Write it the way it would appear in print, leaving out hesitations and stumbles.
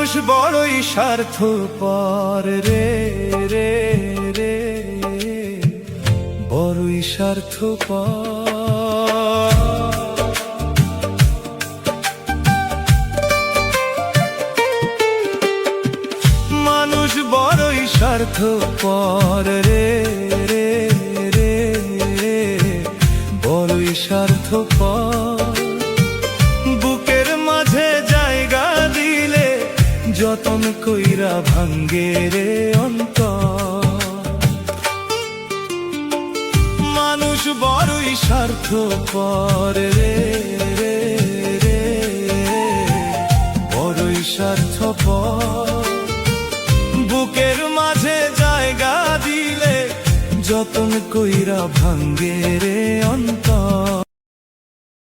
মানুষ বড়ই স্বার্থপর রে রে রে, বড়ই স্বার্থপর। মানুষ বড়ই স্বার্থপর রে রে রে, বড়ই স্বার্থপর। বুকের মাঝে জায়গা দিলে যতন কইরা ভাঙ্গে রে অন্তর। মানুষ বড়ই স্বার্থপর রে রে রে, বড়ই স্বার্থপর। বুকের মাঝে জায়গা দিলে যতন কইরা ভাঙ্গে রে অন্তর।